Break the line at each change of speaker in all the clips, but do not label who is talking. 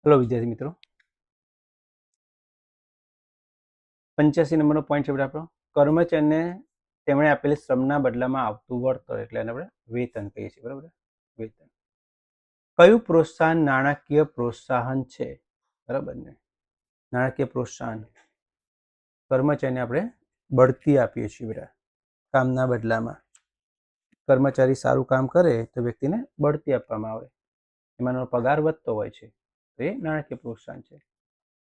Hello विद्यार्थी मित्रों 85 नंबरનો point છે આપણે કર્મચારીને તેમણે આપેલી શ્રમના બદલામાં આવતું વળતર એટલે એને આપણે વેતન કહીએ છીએ બરાબર વેતન કયું પ્રોત્સાહન નાણાકીય પ્રોત્સાહન છે બરાબર ને નાણાકીય પ્રોત્સાહન કર્મચારીને આપણે બઢતી આપીએ છીએ બેટા કામના બદલામાં કર્મચારી સારું કામ કરે તો વ્યક્તિને બઢતી આપવામાં આવે એમાંનો પગાર વધતો હોય છે તો એ નાણાકીય પ્રોત્સાહન છે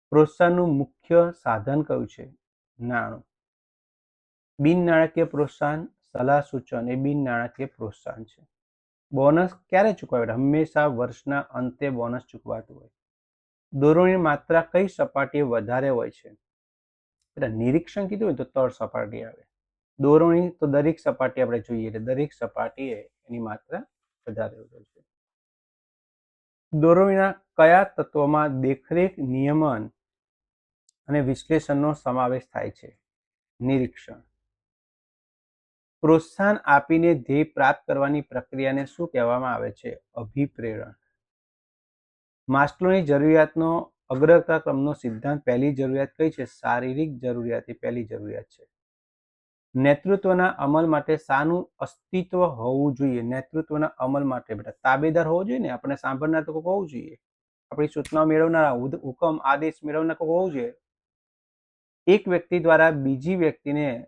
પ્રોત્સાહનનું મુખ્ય સાધન કયું છે નાણું બિન નાણાકીય પ્રોત્સાહન સલાહ સૂચન એ બિન નાણાકીય પ્રોત્સાહન છે બોનસ ક્યારે ચૂકવાય હંમેશા વર્ષના અંતે બોનસ ચૂકવાતું હોય દોરોની માત્રા કઈ સપાટીએ વધારે હોય છે એટલે નિરીક્ષણ કીધું હોય તો તળ સપાટી આવે દોરોની તો દરેક સપાટી આપણે જોઈએ એટલે દરેક સપાટીએ એની માત્રા વધારે હોય છે દોરોના કયા તત્વોમાં દેખરેખ નિયમન અને વિશ્લેષણનો સમાવેશ થાય છે નિરીક્ષણ પ્રોત્સાહન આપીને ધ્યેય પ્રાપ્ત કરવાની પ્રક્રિયાને શું કહેવામાં આવે છે અભિપ્રેરણ માસ્લોની જરૂરિયાતનો અગ્રતા ક્રમનો સિદ્ધાંત પહેલી જરૂરિયાત કઈ છે શારીરિક જરૂરિયાત એ પહેલી જરૂરિયાત છે નેતૃત્વના અમલ માટે શાનું અસ્તિત્વ હોવું જોઈએ નેતૃત્વના અમલ માટે બેટા તાબેદાર હોવો જોઈએ ને આપણે સાંભળનાર તો હોવું જોઈએ આપણી સૂચનાઓ મેળવનારા હુકમ આદેશ મેળવનાર હોવું જોઈએ એક વ્યક્તિ દ્વારા બીજી વ્યક્તિને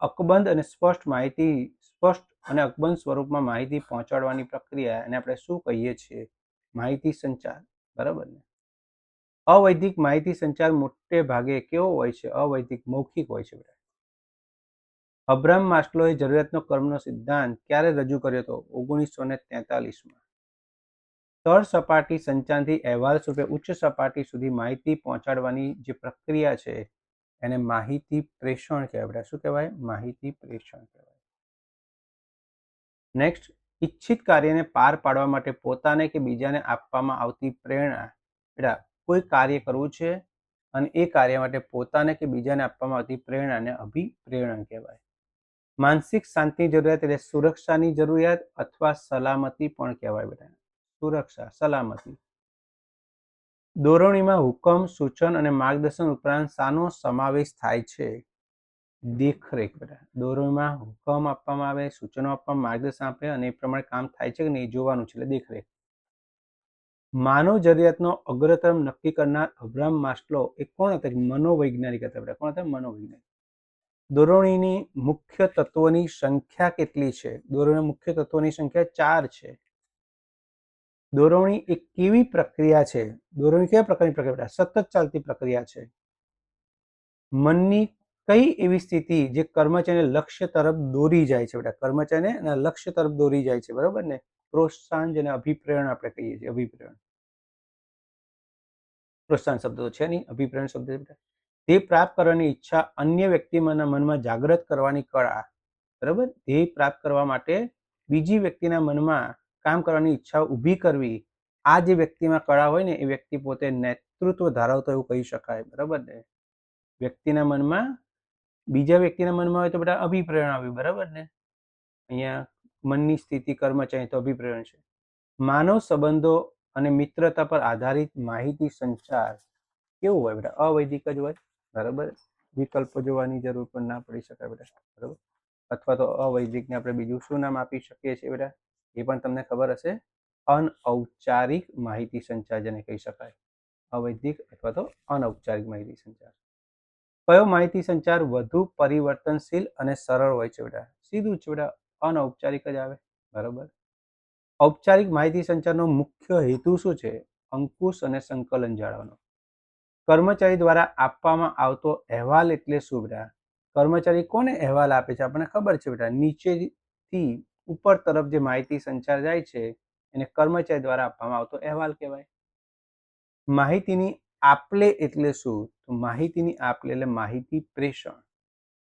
અકબંધ અને સ્પષ્ટ અને અકબંધ સ્વરૂપમાં માહિતી પહોંચાડવાની પ્રક્રિયા અને આપણે શું કહીએ છીએ માહિતી સંચાર બરાબર ને અવૈધિક માહિતી સંચાર મોટે ભાગે કેવો હોય છે અવૈધિક મૌખિક હોય છે અબ્રાહમ માસ્લોએ જરૂરિયાતનો ક્રમનો સિદ્ધાંત ક્યારે રજૂ કર્યો હતો 1943માં તળ સપાટી સંચારથી અહેવાલ સ્વરૂપે ઉચ્ચ સપાટી સુધી માહિતી પહોંચાડવાની જે પ્રક્રિયા છે એને માહિતી પ્રેષણ કહેવાય શું કહેવાય માહિતી પ્રેષણ કહેવાય નેક્સ્ટ ઇચ્છિત કાર્યને પાર પાડવા માટે પોતાને કે બીજાને આપવામાં આવતી પ્રેરણા એટલે કોઈ કાર્ય કરવું છે અને એ કાર્ય માટે પોતાને કે બીજાને આપવામાં આવતી પ્રેરણાને અભિપ્રેરણ કહેવાય માનસિક શાંતિની જરૂરિયાત એટલે સુરક્ષાની જરૂરિયાત અથવા સલામતી પણ કહેવાય બેટા સુરક્ષા સલામતી દોરણીમાં હુકમ સૂચન અને માર્ગદર્શન ઉપરાંત શાનો સમાવેશ થાય છે દેખરેખ બેટા દોરણીમાં હુકમ આપવામાં આવે સૂચનો આપવામાં માર્ગદર્શન આપે અને એ પ્રમાણે કામ થાય છે કે નહીં જોવાનું છે એટલે દેખરેખ માનવ જરૂરિયાતનો અગ્રતમ નક્કી કરનાર અબ્રાહમ માસ્લો એ કોણ હતા મનોવૈજ્ઞાનિક હતા બેટા કોણ હતા મનોવૈજ્ઞાનિક દોરણીની મુખ્ય તત્વોની સંખ્યા કેટલી છે દોરણીના મુખ્ય તત્વોની સંખ્યા 4 છે દોરવણી એક કેવી પ્રક્રિયા છે દોરવણી કેવા પ્રકારની પ્રક્રિયા સતત ચાલતી પ્રક્રિયા છે મનની કઈ એવી સ્થિતિ જે કર્મચારીને લક્ષ્ય તરફ દોરી જાય છે બેટા કર્મચારીને લક્ષ્ય તરફ દોરી જાય છે બરાબર ને પ્રોત્સાહન જેને અભિપ્રેરણ આપણે કહીએ છીએ અભિપ્રેરણ પ્રોત્સાહન શબ્દ તો છે નહીં અભિપ્રેરણ શબ્દ છે તે પ્રાપ્ત કરવાની ઈચ્છા અન્ય વ્યક્તિના મનમાં જાગૃત કરવાની કળા બરાબર ધ્યેય પ્રાપ્ત કરવા માટે બીજી વ્યક્તિના મનમાં કામ કરવાની ઈચ્છા ઊભી કરવી આ જે વ્યક્તિમાં કળા હોય ને એ વ્યક્તિ પોતે નેતૃત્વ ધરાવતો એવું કહી શકાય બરાબર ને વ્યક્તિના મનમાં બીજા વ્યક્તિના મનમાં હોય તો બેટા અભિપ્રેરણ આવ્યું બરાબર ને અહીંયા મનની સ્થિતિ કર્મચારી તો અભિપ્રેરણ છે માનવ સંબંધો અને મિત્રતા પર આધારિત માહિતી સંચાર કેવું હોય બેટા અવૈધિક જ હોય બરાબર વિકલ્પો જોવાની જરૂર પણ ના પડી શકાય બેટા બરાબર અથવા તો અવૈધિકને આપણે બીજું શું નામ આપી શકીએ છીએ બેટા એ પણ તમને ખબર હશે અનૌપચારિક માહિતી સંચાર જેને કહી શકાય અવૈધિક અથવા તો અનૌપચારિક માહિતી સંચાર કયો માહિતી સંચાર વધુ પરિવર્તનશીલ અને સરળ હોય છે બેટા સીધું છે બેટા અનૌપચારિક જ આવે બરાબર ઔપચારિક માહિતી સંચારનો મુખ્ય હેતુ શું છે અંકુશ અને સંકલન જાળવવાનો કર્મચારી દ્વારા આપવામાં આવતો અહેવાલ એટલે શું બેટા કર્મચારી કોને અહેવાલ આપે છે આપણને ખબર છે બેટા નીચેથી ઉપર તરફ જે માહિતી સંચાર જાય છે એને કર્મચારી દ્વારા આપવામાં આવતો અહેવાલ કહેવાય માહિતીની આપલે એટલે શું તો માહિતીની આપલે એટલે માહિતી પ્રેષણ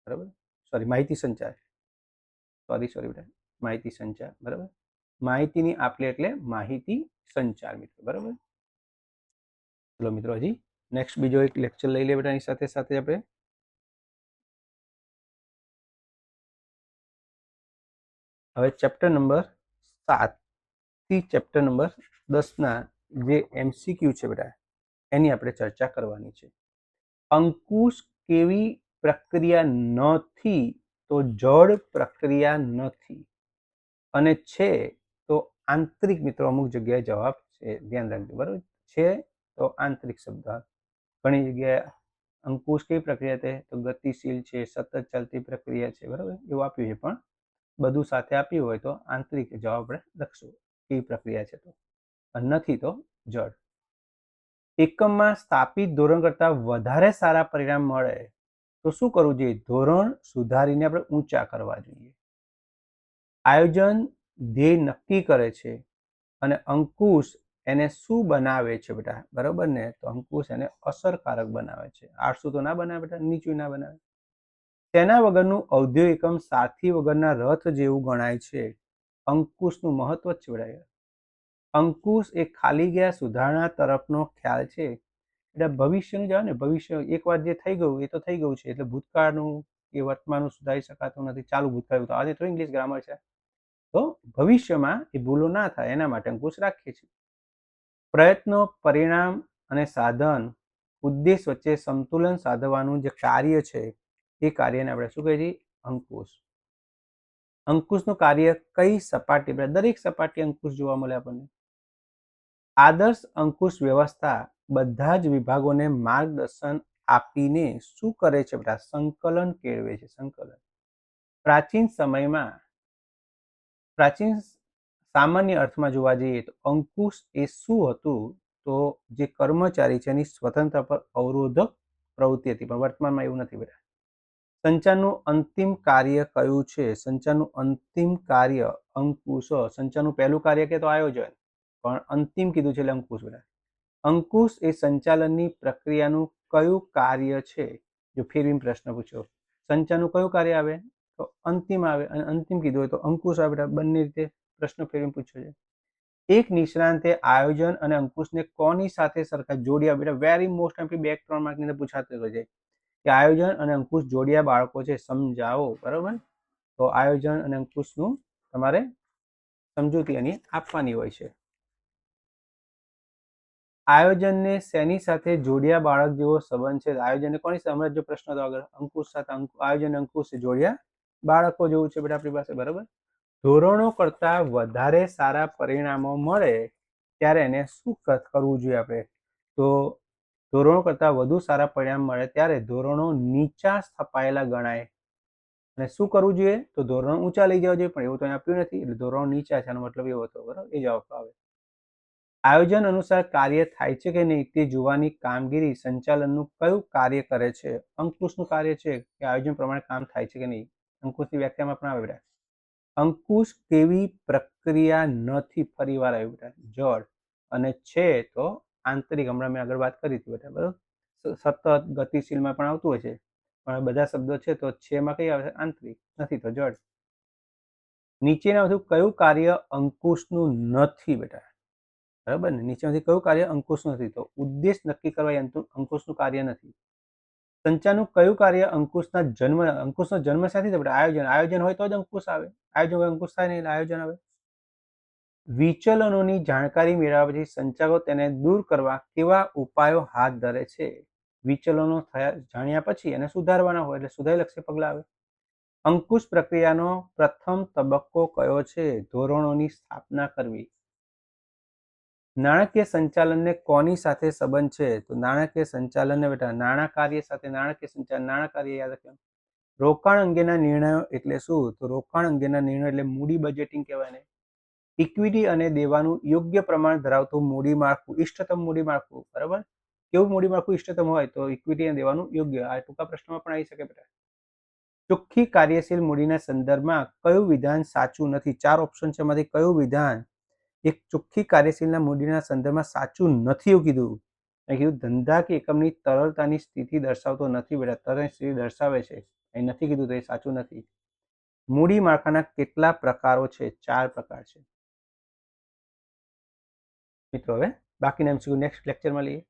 બરાબર માહિતી સંચાર બેટા માહિતી સંચાર બરાબર માહિતીની આપલે એટલે માહિતી સંચાર મિત્રો બરાબર ચલો મિત્રો હજી નેક્સ્ટ બીજો એક લેક્ચર લઈ લે બેટા એની સાથે સાથે આપણે હવે ચેપ્ટર નંબર 7 થી ચેપ્ટર નંબર 10 ના જે MCQ છે બેટા એની આપણે ચર્ચા કરવાની છે. અંકુશ કેવી પ્રક્રિયા નથી? તો જળ પ્રક્રિયા નથી. અને છે તો આંતરિક. મિત્રો અમુક જગ્યાએ જવાબ છે, ધ્યાન રાખજો બરાબર. છે તો આંતરિક શબ્દ. ઘણી જગ્યાએ અંકુશ કેવી પ્રક્રિયા છે તો ગતિશીલ છે, સતત ચાલતી પ્રક્રિયા છે, બરાબર એવું આપ્યું છે. પણ બધું સાથે આપ્યું હોય તો આંતરિક જવાબ આપણે લખશું કેવી પ્રક્રિયા છે. તો નથી તો જળ. એકમમાં સ્થાપિત ધોરણ કરતાં વધારે સારા પરિણામ મળે તો શું કરવું જોઈએ? ધોરણ સુધારીને આપણે ઊંચા કરવા જોઈએ. આયોજન ધ્યેય નક્કી કરે છે અને અંકુશ એને શું બનાવે છે બેટા? બરાબર ને? તો અંકુશ એને અસરકારક બનાવે છે. આળસુ તો ના બનાવે બેટા, નીચું ના બનાવે. તેના વગરનું ઔદ્યોગિક એકમ સાથી વગરના રથ જેવું ગણાય છે. અંકુશનું મહત્વ જ છે બેટા. અંકુશ એ ખાલી ગયા સુધારણા તરફનો ખ્યાલ છે. એટલે ભવિષ્યનું જાણે ને, ભવિષ્ય એકવાર જે થઈ ગયું એ તો થઈ ગયું છે. એટલે ભૂતકાળનું એ વર્તમાનનું સુધારી શકાતું નથી. ચાલુ ભૂતકાળ તો આજે તો ઇંગ્લિશ ગ્રામર છે. તો ભવિષ્યમાં એ ભૂલો ના થાય એના માટે અંકુશ રાખીએ છીએ. પ્રયત્નો, પરિણામ અને સાધન, ઉદ્દેશ વચ્ચે સંતુલન સાધવાનું જે કાર્ય છે એ કાર્યને આપણે શું કહીએ છીએ? અંકુશ. અંકુશનું કાર્ય કઈ સપાટી પર? દરેક સપાટી અંકુશ જોવા મળે આપણને. આદર્શ અંકુશ વ્યવસ્થા બધા જ વિભાગોને માર્ગદર્શન આપીને શું કરે છે બેટા? સંકલન કેળવે છે. સંકલન. પ્રાચીન સમયમાં, પ્રાચીન સામાન્ય અર્થમાં જોવા જઈએ તો અંકુશ એ શું હતું? તો જે કર્મચારી છે એની સ્વતંત્રતા પર અવરોધક પ્રવૃત્તિ હતી. પણ વર્તમાનમાં એવું નથી બેટા. સંચારનું અંતિમ કાર્ય કયું છે? સંચારનું અંતિમ કાર્ય અંકુશ. સંચારનું પહેલું કાર્ય કે તો આયોજન, પણ અંતિમ કીધું છે એટલે અંકુશ બેટા. અંકુશ એ સંચાલનની પ્રક્રિયાનું કયું કાર્ય છે? જો ફેરવીને પ્રશ્ન પૂછ્યો, સંચારનું કયું કાર્ય આવે? તો અંતિમ આવે. અને અંતિમ કીધું હોય તો અંકુશ આવે બેટા. બંને રીતે પ્રશ્ન ફેરવીને પૂછ્યો છે. એક નિષ્ણાંતે આયોજન અને અંકુશને કોની સાથે સરખા જોડ્યા? બેટા વેરી મોસ્ટ એમ્પલી 2-3 માર્કની અંદર પૂછાતું હોય છે કે આયોજન અને અંકુશ જોડ્યા બાળકો છે, સમજાવો. બરાબર. તો આયોજન અને અંકુશનું તમારે સમજૂતી એની આપવાની હોય છે. આયોજનને શેની સાથે જોડ્યા બાળક જેવો સંબંધ છે? આયોજનને કોની સાથે? હમણાં જો પ્રશ્ન હતો આગળ, અંકુશ સાથે. આયોજન અંકુશ જોડ્યા બાળકો જેવું છે બેટા આપણી પાસે. બરાબર. ધોરણો કરતા વધારે સારા પરિણામો મળે ત્યારે એને શું કરવું જોઈએ આપણે? તો ધોરણો કરતા વધુ સારા પરિણામ મળે ત્યારે ધોરણો નીચા સ્થપાયેલા ગણાય. અને શું કરવું જોઈએ? તો ધોરણો ઊંચા લઈ જવા જોઈએ. પણ એવું તો આપ્યું નથી એટલે ધોરણો નીચા છે. આનો મતલબ એવો હતો. બરાબર. એ જવાબ આવે. આયોજન અનુસાર કાર્ય થાય છે કે નહીં તે જોવાની કામગીરી સંચાલનનું કયું કાર્ય કરે છે? અંકુશનું કાર્ય છે કે આયોજન પ્રમાણે કામ થાય છે કે નહીં. અંકુશની વ્યાખ્યામાં પણ આવે બેટા. અંકુશ કેવી પ્રક્રિયા નથી? ફરી વાર આવ્યું બેટા. જળ. અને છે તો આંતરિક. હમણાં મેં આગળ વાત કરી હતી બેટા. બરાબર. સતત ગતિશીલમાં પણ આવતું હોય છે, પણ બધા શબ્દો છે તો છેમાં કઈ આવે છે? આંતરિક. નથી તો જળ. નીચેનામાંથી કયું કાર્ય અંકુશનું નથી બેટા? બરાબર ને? નીચેમાંથી કયું કાર્ય અંકુશનું નથી? તો ઉદ્દેશ નક્કી કરવા અંકુશનું કાર્ય નથી. સંચારનું કયું કાર્ય અંકુશનો જન્મ સાથી થાય? આયોજન. આયોજન હોય તો જ અંકુશ આવે. આયોજન હોય અંકુશ થાય નહીં એટલે આયોજન આવે. વિચલનોની જાણકારી મેળવ્યા પછી સંચાલકો તેને દૂર કરવા કેવા ઉપાયો હાથ ધરે છે? વિચલનો થયા જાણ્યા પછી એને સુધારવાના હોય એટલે સુધારલક્ષી પગલાં આવે. અંકુશ પ્રક્રિયાનો પ્રથમ તબક્કો કયો છે? ધોરણોની સ્થાપના કરવી. નાણાકીય સંચાલનને કોની સાથે સંબંધ છે? તો નાણાકીય સંચાલનને બેટા નાણાં કાર્ય સાથે. નાણાકીય સંચાલન, નાણાં કાર્ય યાદ રાખવાનું. રોકાણ અંગેના નિર્ણયો એટલે શું? તો રોકાણ અંગેના નિર્ણયો એટલે મૂડી બજેટિંગ કહેવાય ને. ઇક્વિટી અને દેવાનું યોગ્ય પ્રમાણ ધરાવતું મૂડી માળખું, ઇષ્ટતમ મૂડી માળખું. બરાબર. કેવું મૂડી માળખું ઇષ્ટતમ હોય? તો ઇક્વિટી અને દેવાનું યોગ્ય. આ ટૂંકા પ્રશ્નમાં પણ આવી શકે બેટા. ચોખ્ખી કાર્યશીલ મૂડીના સંદર્ભમાં કયું વિધાન સાચું નથી? 4 ઓપ્શન છે, એમાંથી કયું વિધાન એક ચોખ્ખી કાર્યશીલના મૂડીના સંદર્ભમાં સાચું નથી એવું કીધું? કીધું ધંધા કે એકમની તરલતાની સ્થિતિ દર્શાવતો નથી બેટા. તરલની સ્થિતિ દર્શાવે છે, એ નથી કીધું તો એ સાચું નથી. મૂડી માળખાના કેટલા પ્રકારો છે? 4 પ્રકાર છે મિત્રો. હવે બાકીના MCQ નેક્સ્ટ લેક્ચરમાં લઈએ.